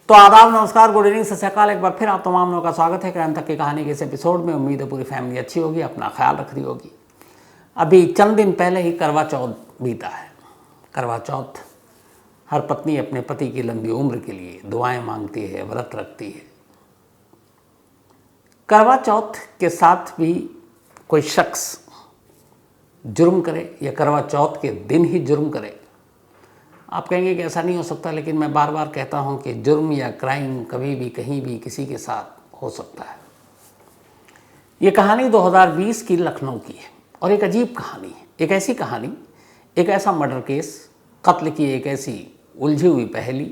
तो आदाब, नमस्कार, गुड इवनिंग, सत श्री अकाल। एक बार फिर आप तमाम लोगों का स्वागत है क्राइम तक की कहानी के इस एपिसोड में। उम्मीद है पूरी फैमिली अच्छी होगी, अपना ख्याल रख रही होगी। अभी चंद दिन पहले ही करवा चौथ बीता है। करवा चौथ हर पत्नी अपने पति की लंबी उम्र के लिए दुआएं मांगती है, व्रत रखती है। करवा चौथ के साथ भी कोई शख्स जुर्म करे या करवा चौथ के दिन ही जुर्म करे, आप कहेंगे कि ऐसा नहीं हो सकता, लेकिन मैं बार बार कहता हूं कि जुर्म या क्राइम कभी भी कहीं भी किसी के साथ हो सकता है। ये कहानी 2020 की लखनऊ की है और एक अजीब कहानी है। एक ऐसी कहानी, एक ऐसा मर्डर केस, कत्ल की एक ऐसी उलझी हुई पहेली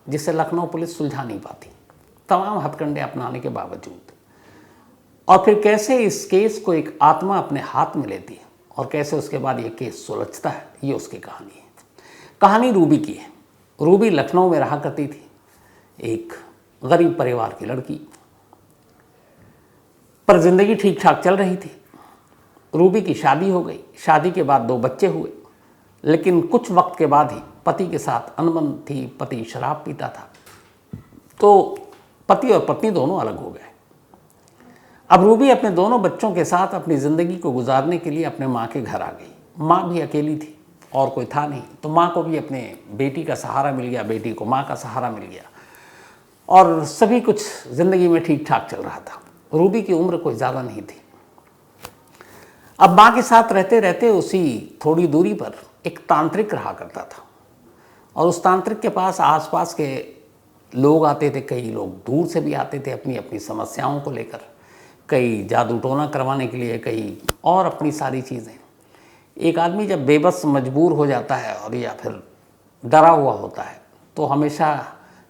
जिसे लखनऊ पुलिस सुलझा नहीं पाती, तमाम हथकंडे अपनाने के बावजूद। और फिर कैसे इस केस को एक आत्मा अपने हाथ में लेती है और कैसे उसके बाद ये केस सुलझता है, ये उसकी कहानी है। कहानी रूबी की है। रूबी लखनऊ में रहा करती थी, एक गरीब परिवार की लड़की, पर जिंदगी ठीक ठाक चल रही थी। रूबी की शादी हो गई, शादी के बाद 2 बच्चे हुए, लेकिन कुछ वक्त के बाद ही पति के साथ अनबन थी। पति शराब पीता था, तो पति और पत्नी दोनों अलग हो गए। अब रूबी अपने दोनों बच्चों के साथ अपनी ज़िंदगी को गुजारने के लिए अपने माँ के घर आ गई। माँ भी अकेली थी और कोई था नहीं, तो माँ को भी अपने बेटी का सहारा मिल गया, बेटी को माँ का सहारा मिल गया और सभी कुछ ज़िंदगी में ठीक ठाक चल रहा था। रूबी की उम्र कोई ज़्यादा नहीं थी। अब माँ के साथ रहते रहते उसी थोड़ी दूरी पर एक तांत्रिक रहा करता था और उस तांत्रिक के पास आसपास के लोग आते थे। कई लोग दूर से भी आते थे अपनी अपनी समस्याओं को लेकर, कई जादू टोना करवाने के लिए, कई और अपनी सारी चीज़ें। एक आदमी जब बेबस मजबूर हो जाता है और या फिर डरा हुआ होता है, तो हमेशा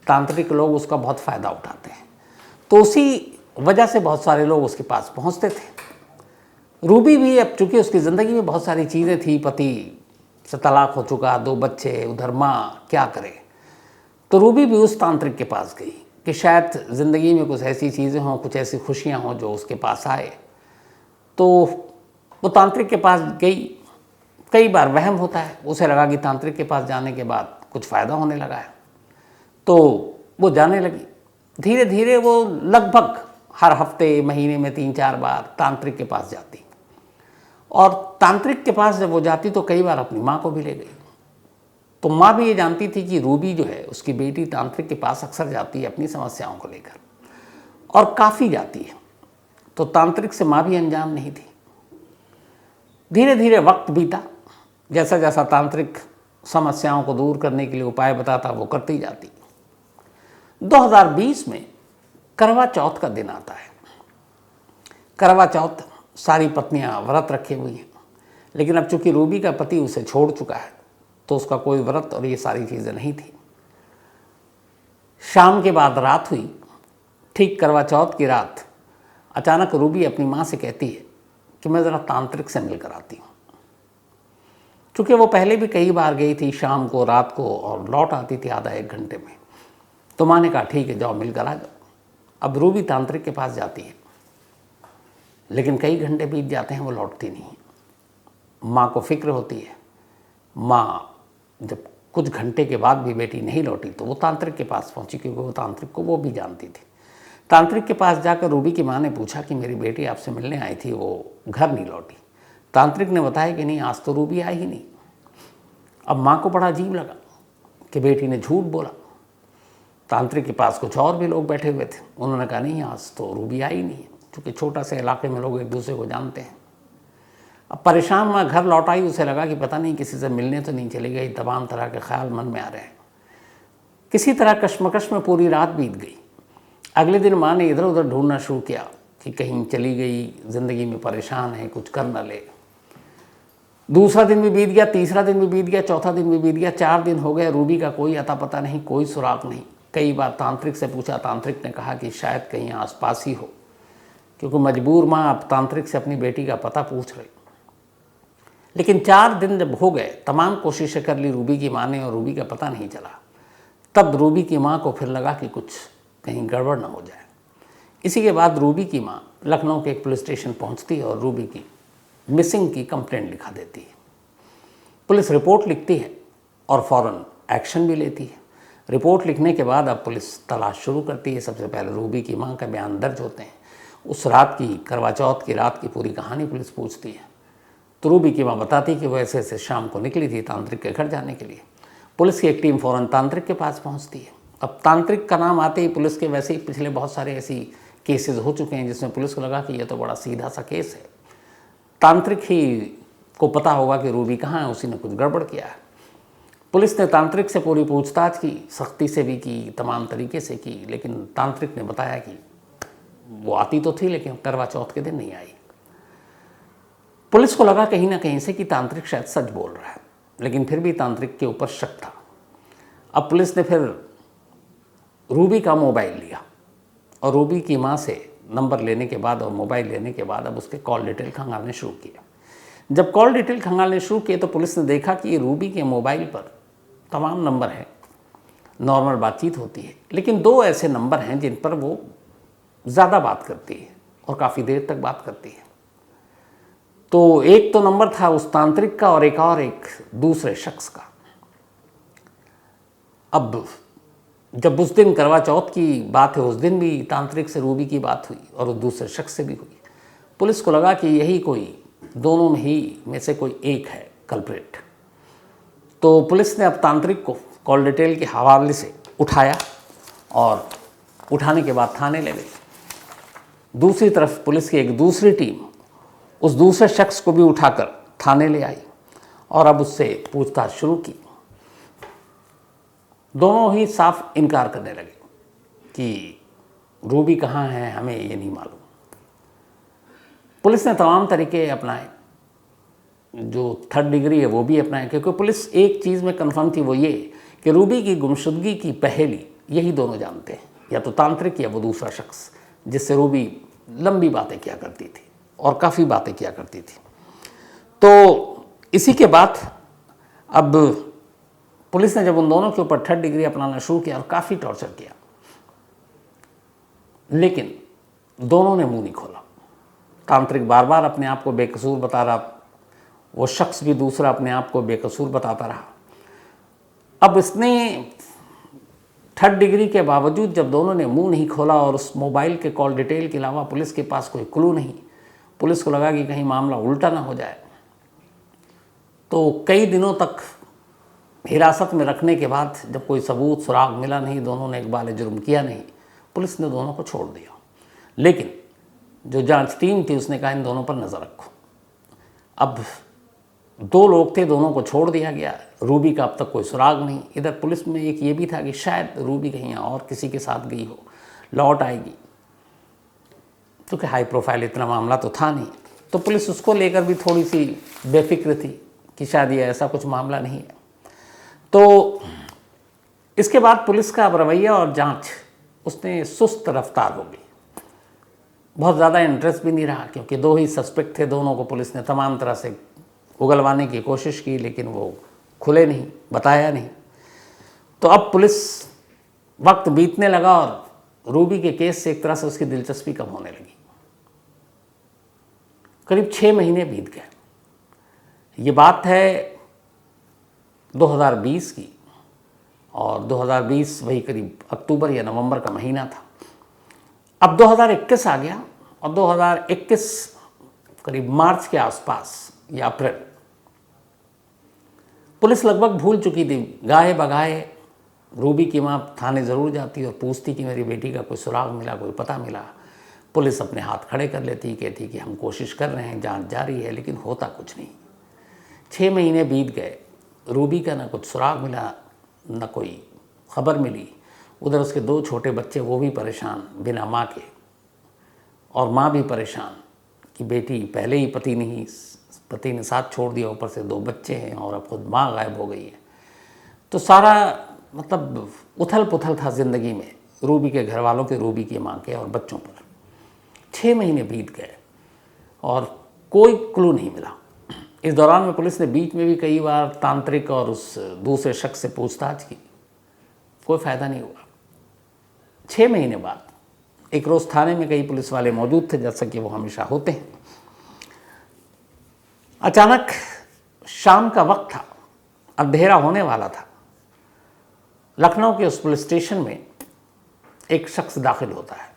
तांत्रिक लोग उसका बहुत फ़ायदा उठाते हैं। तो उसी वजह से बहुत सारे लोग उसके पास पहुंचते थे। रूबी भी, अब चूँकि उसकी ज़िंदगी में बहुत सारी चीज़ें थी, पति से तलाक हो चुका, 2 बच्चे, उधर माँ, क्या करे। तो रूबी भी उस तांत्रिक के पास गई कि शायद ज़िंदगी में कुछ ऐसी चीज़ें हों, कुछ ऐसी खुशियाँ हों जो उसके पास आए। तो वो तांत्रिक के पास गई। कई बार वहम होता है, उसे लगा कि तांत्रिक के पास जाने के बाद कुछ फ़ायदा होने लगा है, तो वो जाने लगी। धीरे धीरे वो लगभग हर हफ्ते, महीने में 3-4 बार तांत्रिक के पास जाती। और तांत्रिक के पास जब वो जाती तो कई बार अपनी माँ को भी ले गई। तो माँ भी ये जानती थी कि रूबी जो है, उसकी बेटी तांत्रिक के पास अक्सर जाती है अपनी समस्याओं को लेकर, और काफ़ी जाती है। तो तांत्रिक से माँ भी अनजान नहीं थी। धीरे धीरे वक्त बीता, जैसा जैसा तांत्रिक समस्याओं को दूर करने के लिए उपाय बताता वो करती जाती। 2020 में करवा चौथ का दिन आता है। करवा चौथ सारी पत्नियां व्रत रखे हुई हैं, लेकिन अब चूंकि रूबी का पति उसे छोड़ चुका है, तो उसका कोई व्रत और ये सारी चीज़ें नहीं थी। शाम के बाद रात हुई। ठीक करवा चौथ की रात अचानक रूबी अपनी माँ से कहती है कि मैं ज़रा तांत्रिक से मिलकर आती हूँ। चूँकि वो पहले भी कई बार गई थी, शाम को, रात को, और लौट आती थी आधा 1 घंटे में। तो माँ ने कहा ठीक है, जाओ मिलकर आ जाओ। अब रूबी तांत्रिक के पास जाती है, लेकिन कई घंटे बीत जाते हैं, वो लौटती नहीं। माँ को फिक्र होती है। माँ जब कुछ घंटे के बाद भी बेटी नहीं लौटी तो वो तांत्रिक के पास पहुँची, क्योंकि वो तांत्रिक को वो भी जानती थी। तांत्रिक के पास जाकर रूबी की माँ ने पूछा कि मेरी बेटी आपसे मिलने आई थी, वो घर नहीं लौटी। तांत्रिक ने बताया कि नहीं, आज तो रूबी आई ही नहीं। अब माँ को बड़ा अजीब लगा कि बेटी ने झूठ बोला। तांत्रिक के पास कुछ और भी लोग बैठे हुए थे, उन्होंने कहा नहीं, आज तो रूबी आई नहीं है, क्योंकि छोटा सा इलाके में लोग एक दूसरे को जानते हैं। अब परेशान माँ घर लौट आई। उसे लगा कि पता नहीं किसी से मिलने तो नहीं चली गई। तमाम तरह के ख्याल मन में आ रहे हैं। किसी तरह कश्मकश में पूरी रात बीत गई। अगले दिन माँ ने इधर उधर ढूंढना शुरू किया कि कहीं चली गई, ज़िंदगी में परेशान है, कुछ कर न ले। दूसरा दिन भी बीत गया, तीसरा दिन भी बीत गया, चौथा दिन भी बीत गया, 4 दिन हो गए। रूबी का कोई अता पता नहीं, कोई सुराग नहीं। कई बार तांत्रिक से पूछा, तांत्रिक ने कहा कि शायद कहीं आसपास ही हो, क्योंकि मजबूर माँ अब तांत्रिक से अपनी बेटी का पता पूछ रही। लेकिन 4 दिन जब हो गए, तमाम कोशिशें कर ली रूबी की माँ ने और रूबी का पता नहीं चला। तब रूबी की माँ को फिर लगा कि कुछ कहीं गड़बड़ ना हो जाए। इसी के बाद रूबी की माँ लखनऊ के एक पुलिस स्टेशन पहुँचती है और रूबी की मिसिंग की कंप्लेंट लिखा देती है। पुलिस रिपोर्ट लिखती है और फ़ौरन एक्शन भी लेती है। रिपोर्ट लिखने के बाद अब पुलिस तलाश शुरू करती है। सबसे पहले रूबी की मां का बयान दर्ज होते हैं। उस रात की, करवा चौथ की रात की पूरी कहानी पुलिस पूछती है। तो रूबी की मां बताती कि वो ऐसे ऐसे शाम को निकली थी तांत्रिक के घर जाने के लिए। पुलिस की एक टीम फ़ौरन तांत्रिक के पास पहुंचती है। अब तांत्रिक का नाम आते ही पुलिस के वैसे ही पिछले बहुत सारे ऐसी केसेस हो चुके हैं जिसमें पुलिस को लगा कि यह तो बड़ा सीधा सा केस है, तांत्रिक ही को पता होगा कि रूबी कहाँ है, उसी ने कुछ गड़बड़ किया है। पुलिस ने तांत्रिक से पूरी पूछताछ की, सख्ती से भी की, तमाम तरीके से की, लेकिन तांत्रिक ने बताया कि वो आती तो थी लेकिन करवा चौथ के दिन नहीं आई। पुलिस को लगा कहीं ना कहीं से कि तांत्रिक शायद सच बोल रहा है, लेकिन फिर भी तांत्रिक के ऊपर शक था। अब पुलिस ने फिर रूबी का मोबाइल लिया और रूबी की मां से नंबर लेने के बाद और मोबाइल लेने के बाद अब उसके कॉल डिटेल खंगालने शुरू किए। जब कॉल डिटेल खंगालने शुरू किए तो पुलिस ने देखा कि रूबी के मोबाइल पर तमाम नंबर हैं, नॉर्मल बातचीत होती है, लेकिन 2 ऐसे नंबर हैं जिन पर वो ज़्यादा बात करती है और काफ़ी देर तक बात करती है। तो एक तो नंबर था उस तांत्रिक का और एक दूसरे शख्स का। अब जब उस दिन करवा चौथ की बात है, उस दिन भी तांत्रिक से रूबी की बात हुई और उस दूसरे शख्स से भी हुई। पुलिस को लगा कि यही कोई दोनों में से कोई एक है कल्प्रिट। तो पुलिस ने अब तांत्रिक को कॉल डिटेल के हवाले से उठाया और उठाने के बाद थाने ले गई। दूसरी तरफ पुलिस की एक दूसरी टीम उस दूसरे शख्स को भी उठाकर थाने ले आई और अब उससे पूछताछ शुरू की। दोनों ही साफ इनकार करने लगे कि रूबी कहाँ है, हमें ये नहीं मालूम। पुलिस ने तमाम तरीके अपनाए, जो 3rd डिग्री है वो भी अपनाए, क्योंकि पुलिस एक चीज़ में कन्फर्म थी, वो ये कि रूबी की गुमशुदगी की पहेली यही दोनों जानते हैं, या तो तांत्रिक या वो दूसरा शख्स जिससे रूबी लंबी बातें किया करती थी और काफ़ी बातें किया करती थी। तो इसी के बाद अब पुलिस ने जब उन दोनों के ऊपर 3rd डिग्री अपनाना शुरू किया और काफ़ी टॉर्चर किया, लेकिन दोनों ने मुंह नहीं खोला। तांत्रिक बार बार अपने आप को बेकसूर बता रहा, वो शख्स भी दूसरा अपने आप को बेकसूर बताता रहा। अब इसने 3rd डिग्री के बावजूद जब दोनों ने मुंह नहीं खोला और उस मोबाइल के कॉल डिटेल के अलावा पुलिस के पास कोई क्लू नहीं, पुलिस को लगा कि कहीं मामला उल्टा ना हो जाए। तो कई दिनों तक हिरासत में रखने के बाद जब कोई सबूत सुराग मिला नहीं, दोनों ने इकबाल जुर्म किया नहीं, पुलिस ने दोनों को छोड़ दिया। लेकिन जो जांच टीम थी उसने कहा इन दोनों पर नज़र रखो। अब 2 लोग थे, दोनों को छोड़ दिया गया। रूबी का अब तक कोई सुराग नहीं। इधर पुलिस में एक ये भी था कि शायद रूबी कहीं और किसी के साथ गई हो, लौट आएगी, क्योंकि हाई प्रोफाइल इतना मामला तो था नहीं। तो पुलिस उसको लेकर भी थोड़ी सी बेफिक्र थी कि शायद ये ऐसा कुछ मामला नहीं है। तो इसके बाद पुलिस का अब रवैया और जांच उसने सुस्त रफ्तार हो गई, बहुत ज़्यादा इंटरेस्ट भी नहीं रहा, क्योंकि 2 ही सस्पेक्ट थे। दोनों को पुलिस ने तमाम तरह से उगलवाने की कोशिश की, लेकिन वो खुले नहीं, बताया नहीं। तो अब पुलिस, वक्त बीतने लगा और रूबी के केस से एक तरह से उसकी दिलचस्पी कम होने लगी। करीब 6 महीने बीत गए। ये बात है 2020 की, और 2020 वही करीब अक्टूबर या नवंबर का महीना था। अब 2021 आ गया और 2021 करीब मार्च के आसपास या अप्रैल, पुलिस लगभग भूल चुकी थी। गाहे बगाहे रूबी की मां थाने ज़रूर जाती और पूछती कि मेरी बेटी का कोई सुराग मिला, कोई पता मिला। पुलिस अपने हाथ खड़े कर लेती, कहती कि हम कोशिश कर रहे हैं, जांच जारी है, लेकिन होता कुछ नहीं। 6 महीने बीत गए, रूबी का ना कुछ सुराग मिला, ना कोई खबर मिली। उधर उसके 2 छोटे बच्चे, वो भी परेशान बिना माँ के, और माँ भी परेशान कि बेटी पहले ही पति ने साथ छोड़ दिया, ऊपर से 2 बच्चे हैं और अब खुद माँ गायब हो गई है। तो सारा मतलब उथल पुथल था ज़िंदगी में, रूबी के घर वालों के, रूबी की माँ के और बच्चों पर। 6 महीने बीत गए और कोई क्लू नहीं मिला। इस दौरान में पुलिस ने बीच में भी कई बार तांत्रिक और उस दूसरे शख्स से पूछताछ की, कोई फ़ायदा नहीं हुआ। 6 महीने बाद एक रोज़ थाने में कई पुलिस वाले मौजूद थे, जैसा कि वो हमेशा होते हैं। अचानक शाम का वक्त था, अंधेरा होने वाला था, लखनऊ के उस पुलिस स्टेशन में एक शख्स दाखिल होता है।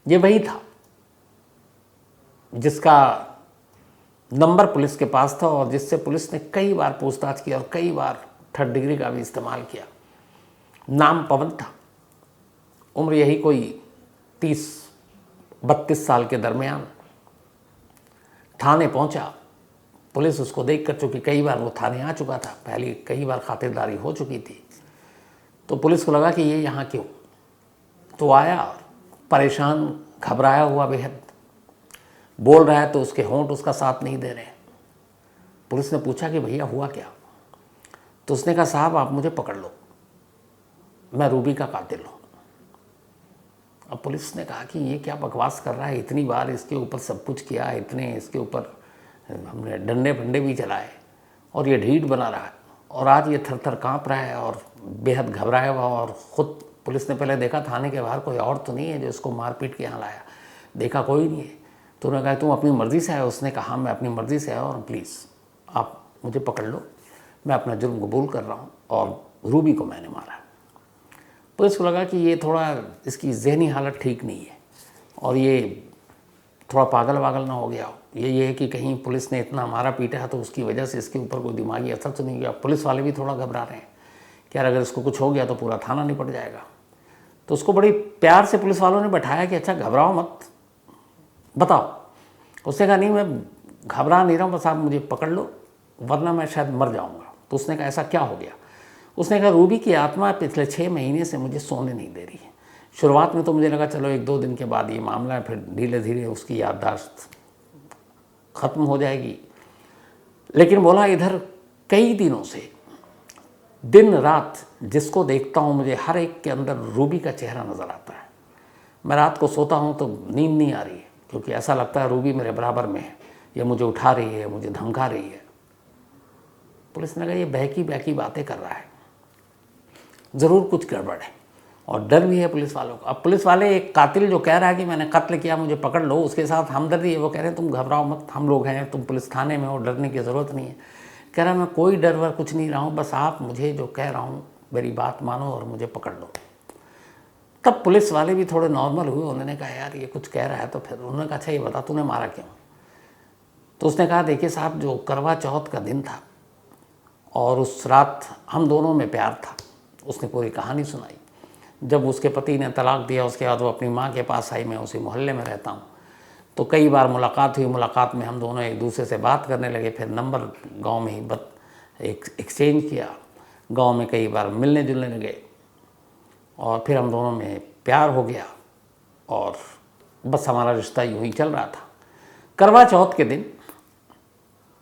ये वही था जिसका नंबर पुलिस के पास था और जिससे पुलिस ने कई बार पूछताछ की और कई बार 3rd डिग्री का भी इस्तेमाल किया। नाम पवन था, उम्र यही कोई 30-32 साल के दरमियान। थाने पहुंचा, पुलिस उसको देखकर, चूँकि कई बार वो थाने आ चुका था, पहले कई बार खातिरदारी हो चुकी थी, तो पुलिस को लगा कि ये यहाँ क्यों। तो आया, परेशान, घबराया हुआ बेहद, बोल रहा है तो उसके होंठ उसका साथ नहीं दे रहे। पुलिस ने पूछा कि भैया हुआ क्या। तो उसने कहा साहब आप मुझे पकड़ लो, मैं रूबी का कातिल हूँ। अब पुलिस ने कहा कि ये क्या बकवास कर रहा है, इतनी बार इसके ऊपर सब कुछ किया, इतने इसके ऊपर हमने डंडे फंडे भी चलाए और ये ढीठ बना रहा है और आज ये थर थर काँप रहा है और बेहद घबराया हुआ। और ख़ुद पुलिस ने पहले देखा थाने के बाहर कोई और तो नहीं है जो इसको मार पीट के यहाँ लाया, देखा कोई नहीं है। तो उन्होंने कहा तुम अपनी मर्ज़ी से आए। उसने कहा हाँ मैं अपनी मर्ज़ी से आया और प्लीज़ आप मुझे पकड़ लो, मैं अपना जुर्म कबूल कर रहा हूँ और रूबी को मैंने मारा। पुलिस को लगा कि ये थोड़ा इसकी जहनी हालत ठीक नहीं है और ये थोड़ा पागल वागल ना हो गया हो। ये है कि कहीं पुलिस ने इतना मारा पीटा है तो उसकी वजह से इसके ऊपर कोई दिमागी असर तो नहीं गया। पुलिस वाले भी थोड़ा घबरा रहे हैं कि यार अगर इसको कुछ हो गया तो पूरा थाना निपट जाएगा। तो उसको बड़ी प्यार से पुलिस वालों ने बैठाया कि अच्छा घबराओ मत, बताओ। उसने कहा नहीं मैं घबरा नहीं रहा हूँ, बस आप मुझे पकड़ लो वरना मैं शायद मर जाऊँगा। तो उसने कहा ऐसा क्या हो गया। उसने कहा रूबी की आत्मा पिछले 6 महीने से मुझे सोने नहीं दे रही है। शुरुआत में तो मुझे लगा चलो 1-2 दिन के बाद ये मामला है, फिर धीरे धीरे उसकी याददाश्त ख़त्म हो जाएगी। लेकिन बोला इधर कई दिनों से दिन रात जिसको देखता हूँ मुझे हर एक के अंदर रूबी का चेहरा नज़र आता है। मैं रात को सोता हूँ तो नींद नहीं आ रही है क्योंकि ऐसा लगता है रूबी मेरे बराबर में है, ये मुझे उठा रही है, मुझे धमका रही है। पुलिस ने कहा ये बहकी बहकी बातें कर रहा है, ज़रूर कुछ गड़बड़ है। और डर भी है पुलिस वालों को। अब पुलिस वाले एक कातिल जो कह रहा है कि मैंने कत्ल किया मुझे पकड़ लो, उसके साथ हमदर्दी है। वो कह रहे हैं तुम घबराओ मत, हम लोग हैं, तुम पुलिस थाने में हो, डरने की ज़रूरत नहीं है। कह रहा मैं कोई डर वर कुछ नहीं रहा हूँ, बस आप मुझे जो कह रहा हूँ मेरी बात मानो और मुझे पकड़ लो। तब पुलिस वाले भी थोड़े नॉर्मल हुए, उन्होंने कहा यार ये कुछ कह रहा है। तो फिर उन्होंने कहा अच्छा ये बता तूने मारा क्यों। तो उसने कहा देखिए साहब जो करवा चौथ का दिन था और उस रात हम दोनों में प्यार था। उसने पूरी कहानी सुनाई। जब उसके पति ने तलाक दिया उसके बाद वो अपनी माँ के पास आई, मैं उसी मोहल्ले में रहता हूँ, तो कई बार मुलाकात हुई। मुलाकात में हम दोनों एक दूसरे से बात करने लगे, फिर नंबर गांव में ही एक्सचेंज किया, गांव में कई बार मिलने जुलने लगे और फिर हम दोनों में प्यार हो गया और बस हमारा रिश्ता यूँ ही चल रहा था। करवा चौथ के दिन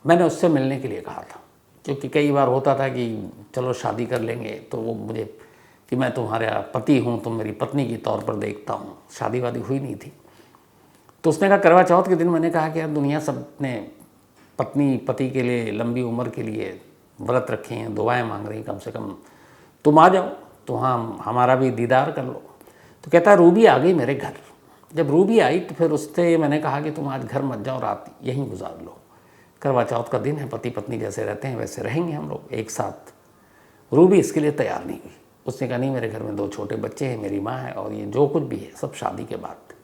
मैंने उससे मिलने के लिए कहा था क्योंकि कई बार होता था कि चलो शादी कर लेंगे, तो वो मुझे कि मैं तुम्हारा पति हूँ, तुम मेरी पत्नी के तौर पर देखता हूँ। शादी वादी हुई नहीं थी। तो उसने कहा करवा चौथ के दिन मैंने कहा कि यार दुनिया सब ने पत्नी पति के लिए लंबी उम्र के लिए व्रत रखे हैं, दुआएं मांग रही, कम से कम तुम आ जाओ तो हाँ हमारा भी दीदार कर लो। तो कहता है रूबी आ गई मेरे घर। जब रूबी आई तो फिर उससे मैंने कहा कि तुम आज घर मत जाओ, रात यहीं गुजार लो, करवा चौथ का दिन है, पति पत्नी जैसे रहते हैं वैसे रहेंगे हम लोग एक साथ। रूबी इसके लिए तैयार नहीं हुई। उसने कहा नहीं मेरे घर में 2 छोटे बच्चे हैं, मेरी माँ है और ये जो कुछ भी है सब शादी के बाद।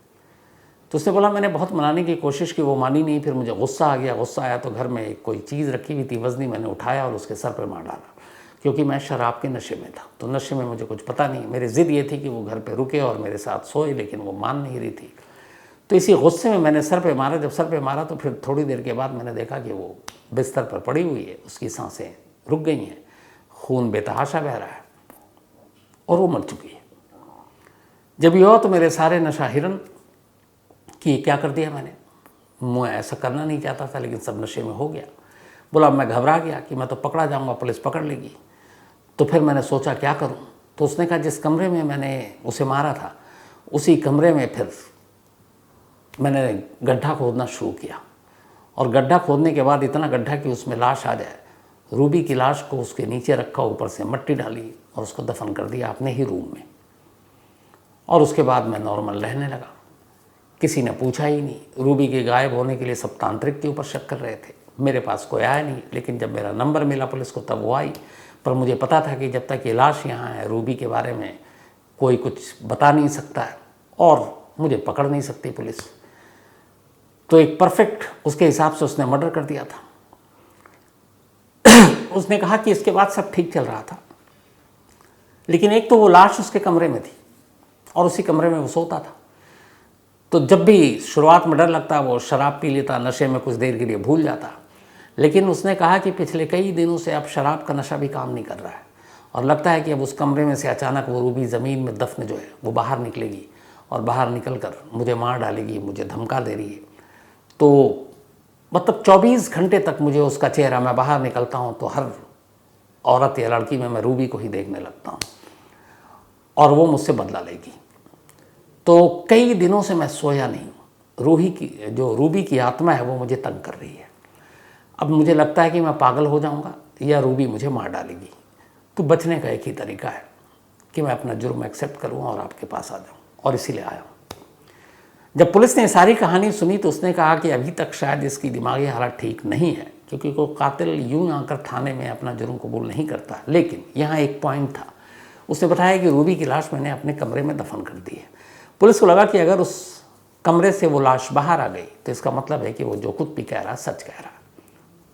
तो उसने बोला मैंने बहुत मनाने की कोशिश की, वो मानी नहीं। फिर मुझे गुस्सा आ गया। गुस्सा आया तो घर में कोई चीज़ रखी हुई थी वज़नी, मैंने उठाया और उसके सर पर मार डाला क्योंकि मैं शराब के नशे में था। तो नशे में मुझे कुछ पता नहीं, मेरी ज़िद ये थी कि वो घर पे रुके और मेरे साथ सोए, लेकिन वो मान नहीं रही थी। तो इसी गुस्से में मैंने सर पे मारा। जब सर पे मारा तो फिर थोड़ी देर के बाद मैंने देखा कि वो बिस्तर पर पड़ी हुई है, उसकी सांसें रुक गई हैं, खून बेतहाशा बह रहा है और वो मर चुकी है। जब ये हुआ तो मेरे सारे नशा हिरन कि क्या कर दिया मैंने, मैं ऐसा करना नहीं चाहता था लेकिन सब नशे में हो गया। बोला मैं घबरा गया कि मैं तो पकड़ा जाऊंगा, पुलिस पकड़ लेगी। तो फिर मैंने सोचा क्या करूं। तो उसने कहा जिस कमरे में मैंने उसे मारा था उसी कमरे में फिर मैंने गड्ढा खोदना शुरू किया और गड्ढा खोदने के बाद इतना गड्ढा कि उसमें लाश आ जाए। रूबी की लाश को उसके नीचे रखा, ऊपर से मिट्टी डाली और उसको दफन कर दिया अपने ही रूम में। और उसके बाद मैं नॉर्मल रहने लगा। किसी ने पूछा ही नहीं। रूबी के गायब होने के लिए सब तांत्रिक के ऊपर शक कर रहे थे, मेरे पास कोई आया नहीं। लेकिन जब मेरा नंबर मिला पुलिस को तब वो आई। पर मुझे पता था कि जब तक ये लाश यहाँ है रूबी के बारे में कोई कुछ बता नहीं सकता है और मुझे पकड़ नहीं सकती पुलिस। तो एक परफेक्ट उसके हिसाब से उसने मर्डर कर दिया था। उसने कहा कि इसके बाद सब ठीक चल रहा था, लेकिन एक तो वो लाश उसके कमरे में थी और उसी कमरे में वो सोता था। तो जब भी शुरुआत में डर लगता, वो शराब पी लेता, नशे में कुछ देर के लिए भूल जाता। लेकिन उसने कहा कि पिछले कई दिनों से अब शराब का नशा भी काम नहीं कर रहा है और लगता है कि अब उस कमरे में से अचानक वो रूबी ज़मीन में दफन जो है वो बाहर निकलेगी और बाहर निकल कर मुझे मार डालेगी, मुझे धमका दे रही है। तो मतलब 24 घंटे तक मुझे उसका चेहरा, मैं बाहर निकलता हूँ तो हर औरत या लड़की में मैं रूबी को ही देखने लगता हूँ और वो मुझसे बदला लेगी। तो कई दिनों से मैं सोया नहीं। रूबी की आत्मा है वो मुझे तंग कर रही है। अब मुझे लगता है कि मैं पागल हो जाऊंगा या रूबी मुझे मार डालेगी। तो बचने का एक ही तरीका है कि मैं अपना जुर्म एक्सेप्ट करूँ और आपके पास आ जाऊँ, और इसीलिए आया हूँ। जब पुलिस ने सारी कहानी सुनी तो उसने कहा कि अभी तक शायद इसकी दिमागी हालत ठीक नहीं है, क्योंकि कोई कातिल यूं आकर थाने में अपना जुर्म कबूल नहीं करता। लेकिन यहाँ एक पॉइंट था। उसने बताया कि रूबी की लाश मैंने अपने कमरे में दफन कर दी है। पुलिस को लगा कि अगर उस कमरे से वो लाश बाहर आ गई तो इसका मतलब है कि वो जो कुछ भी कह रहा सच कह रहा।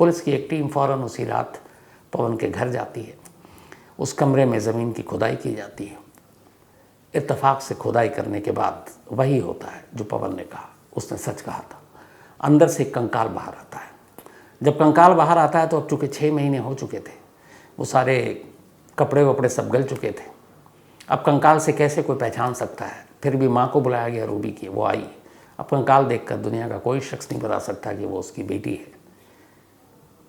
पुलिस की एक टीम फ़ौरन उसी रात पवन के घर जाती है। उस कमरे में ज़मीन की खुदाई की जाती है। इत्तेफाक से खुदाई करने के बाद वही होता है जो पवन ने कहा। उसने सच कहा था। अंदर से कंकाल बाहर आता है। जब कंकाल बाहर आता है तो अब चूँकि 6 महीने हो चुके थे, वो सारे कपड़े वपड़े सब गल चुके थे। अब कंकाल से कैसे कोई पहचान सकता है। फिर भी माँ को बुलाया गया रूबी की, वो आई। अब कंकाल देखकर दुनिया का कोई शख्स नहीं बता सकता कि वो उसकी बेटी है।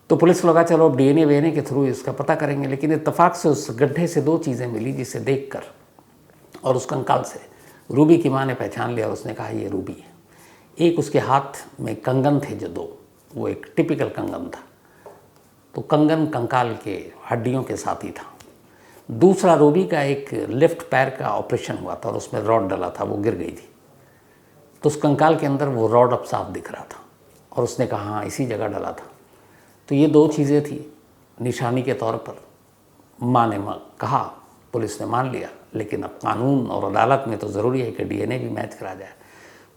तो पुलिस को लगा चलो अब DNA के थ्रू इसका पता करेंगे। लेकिन इत्तेफाक से उस गड्ढे से 2 चीज़ें मिली जिसे देखकर और उस कंकाल से रूबी की माँ ने पहचान लिया और उसने कहा ये रूबी है। एक उसके हाथ में कंगन थे जो 2, वो एक टिपिकल कंगन था। तो कंगन कंकाल के हड्डियों के साथ ही था। दूसरा रूबी का एक लेफ्ट पैर का ऑपरेशन हुआ था और उसमें रॉड डला था, वो गिर गई थी। तो उस कंकाल के अंदर वो रॉड अब साफ दिख रहा था और उसने कहा हाँ इसी जगह डला था। तो ये 2 चीज़ें थी निशानी के तौर पर। माँ ने कहा, पुलिस ने मान लिया। लेकिन अब कानून और अदालत में तो ज़रूरी है कि DNA भी मैच करा जाए।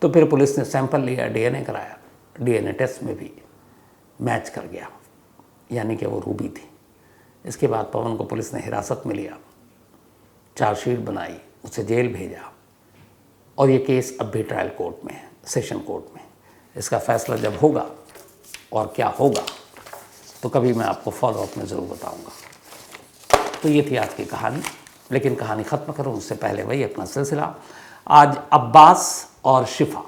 तो फिर पुलिस ने सैंपल लिया, DNA कराया। DNA टेस्ट में भी मैच कर गया, यानी कि वो रूबी थी। इसके बाद पवन को पुलिस ने हिरासत में लिया, चार्जशीट बनाई, उसे जेल भेजा और ये केस अब भी ट्रायल कोर्ट में है, सेशन कोर्ट में। इसका फैसला जब होगा और क्या होगा तो कभी मैं आपको फॉलोअप में ज़रूर बताऊंगा। तो ये थी आज की कहानी। लेकिन कहानी ख़त्म करूँ उससे पहले वही अपना सिलसिला। आज अब्बास और शिफा,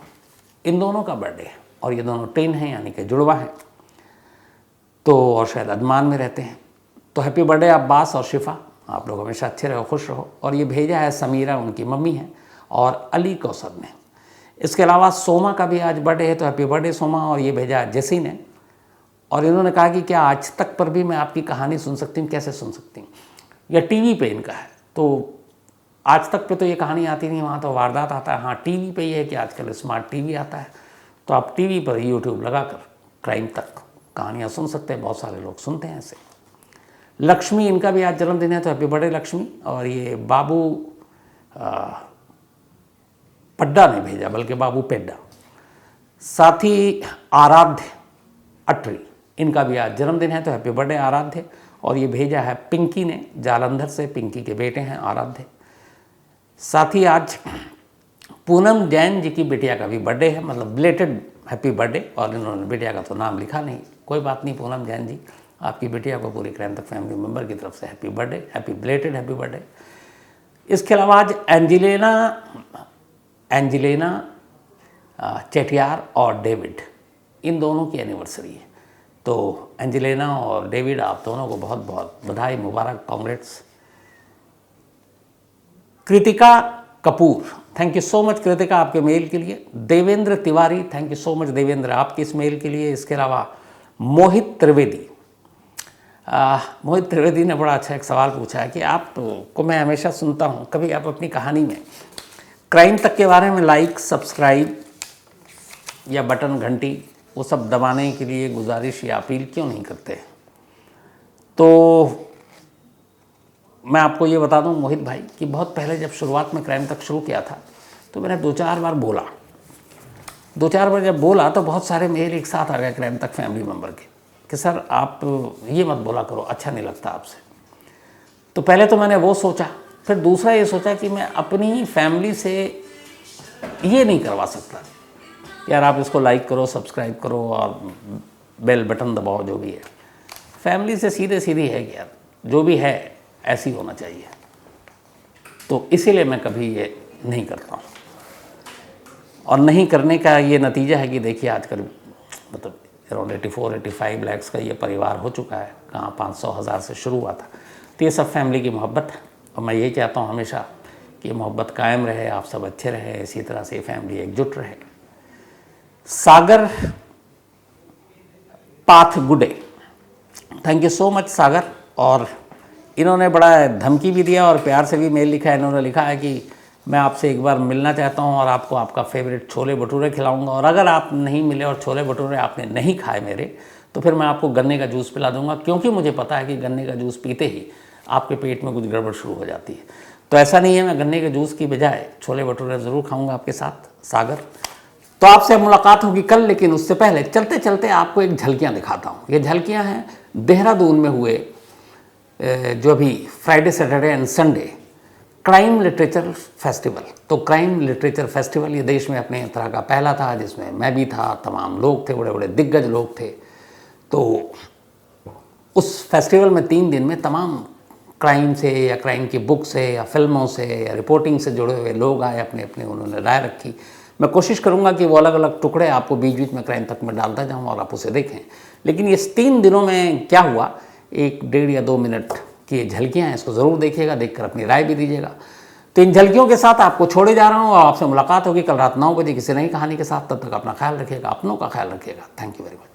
इन दोनों का बर्थडे है और ये दोनों ट्विन हैं, यानी कि जुड़वा हैं। तो और शायद अदमान में रहते हैं। तो हैप्पी बर्थडे अब्बास और शिफा, आप लोग हमेशा अच्छे रहो, खुश रहो। और ये भेजा है समीरा, उनकी मम्मी हैं, और अली कौसर ने। इसके अलावा सोमा का भी आज बर्थडे है, तो हैप्पी बर्थडे सोमा। और ये भेजा है जेसी ने। और इन्होंने कहा कि क्या आज तक पर भी मैं आपकी कहानी सुन सकती हूँ? कैसे सुन सकती हूँ? या टीवी पे इनका है। तो आज तक पे तो ये कहानी आती नहीं, वहाँ तो वारदात आता है। हाँ, टीवी पे ये है कि आजकल स्मार्ट टीवी आता है, तो आप टीवी पर यूट्यूब लगाकर क्राइम तक कहानियाँ सुन सकते हैं। बहुत सारे लोग सुनते हैं ऐसे। लक्ष्मी, इनका भी आज जन्मदिन है, तो हैप्पी बर्थडे लक्ष्मी। और ये बाबू पड्डा ने भेजा, बल्कि बाबू पेड्डा। साथ ही आराध्य अटरी, इनका भी आज जन्मदिन है, तो हैप्पी बर्थडे आराध्य। और ये भेजा है पिंकी ने, जालंधर से। पिंकी के बेटे हैं आराध्य। साथ ही आज पूनम जैन जी की बिटिया का भी बर्थडे है, मतलब बिलेटेड हैप्पी बर्थडे। और इन्होंने बिटिया का तो नाम लिखा नहीं, कोई बात नहीं पूनम जैन जी, आपकी बिटिया को पूरी क्राइम तक फैमिली मेम्बर की तरफ से happy birthday, happy belated happy birthday. इसके अलावा आज एंजिलेना चेटियार और डेविड, इन दोनों की एनिवर्सरी है। तो एंजिलेना और डेविड, आप दोनों को बहुत बहुत बधाई, मुबारक, congrats. Kritika Kapoor, thank you so much Kritika आपके मेल के लिए। Devendra Tiwari, thank you so much Devendra आपके इस मेल के लिए। इसके अलावा मोहित त्रिवेदी, मोहित त्रिवेदी ने बड़ा अच्छा एक सवाल पूछा है कि आप को मैं हमेशा सुनता हूँ, कभी आप अपनी कहानी में क्राइम तक के बारे में लाइक, सब्सक्राइब या बटन घंटी वो सब दबाने के लिए गुजारिश या अपील क्यों नहीं करते? तो मैं आपको ये बता दूं मोहित भाई कि बहुत पहले जब शुरुआत में क्राइम तक शुरू किया था तो मैंने 2-4 बार बोला, 2-4 बार जब बोला तो बहुत सारे मेल एक साथ आ गए क्राइम तक फैमिली मेम्बर के कि सर आप ये मत बोला करो, अच्छा नहीं लगता आपसे। तो पहले तो मैंने वो सोचा, फिर दूसरा ये सोचा कि मैं अपनी फैमिली से ये नहीं करवा सकता यार आप इसको लाइक करो, सब्सक्राइब करो और बेल बटन दबाओ, जो भी है फैमिली से सीधे सीधी है कि यार जो भी है ऐसी होना चाहिए। तो इसीलिए मैं कभी ये नहीं करता हूँ, और नहीं करने का ये नतीजा है कि देखिए आजकल मतलब अराउंड 84-85 लाख का ये परिवार हो चुका है, कहाँ 500,000 से शुरू हुआ था। तो ये सब फैमिली की मोहब्बत है, और मैं यही चाहता हूँ हमेशा कि मोहब्बत कायम रहे, आप सब अच्छे रहे, इसी तरह से फैमिली एकजुट रहे। सागर पाथ गुडे, थैंक यू सो मच सागर। और इन्होंने बड़ा धमकी भी दिया और प्यार से भी मेल लिखा है। इन्होंने लिखा है कि मैं आपसे एक बार मिलना चाहता हूं और आपको आपका फेवरेट छोले भटूरे खिलाऊंगा, और अगर आप नहीं मिले और छोले भटूरे आपने नहीं खाए मेरे, तो फिर मैं आपको गन्ने का जूस पिला दूंगा, क्योंकि मुझे पता है कि गन्ने का जूस पीते ही आपके पेट में कुछ गड़बड़ शुरू हो जाती है। तो ऐसा नहीं है, मैं गन्ने के जूस की बजाय छोले भटूरे ज़रूर खाऊँगा आपके साथ सागर। तो आपसे मुलाकात होगी कल, लेकिन उससे पहले चलते चलते आपको एक झलकियाँ दिखाता हूँ। ये झलकियाँ हैं देहरादून में हुए जो अभी Friday, Saturday and Sunday crime literature festival. तो क्राइम लिटरेचर फेस्टिवल ये देश में अपने तरह का पहला था, जिसमें मैं भी था, तमाम लोग थे, बड़े बड़े दिग्गज लोग थे। तो उस फेस्टिवल में 3 दिन में तमाम क्राइम से या क्राइम की बुक से या फिल्मों से या रिपोर्टिंग से जुड़े हुए लोग आए, अपने अपने उन्होंने राय रखी। मैं कोशिश करूंगा कि वो अलग अलग टुकड़े आपको बीच बीच में क्राइम तक में डालता जाऊँ और आप उसे देखें। लेकिन इस 3 दिनों में क्या हुआ, 1-1.5 या 2 मिनट की ये झलकियाँ हैं, इसको ज़रूर देखिएगा, देखकर अपनी राय भी दीजिएगा। तो इन झलकियों के साथ आपको छोड़े जा रहा हूँ, और आपसे मुलाकात होगी कल रात 9 बजे किसी नई कहानी के साथ। तब तक अपना ख्याल रखिएगा, अपनों का ख्याल रखिएगा। Thank you very much.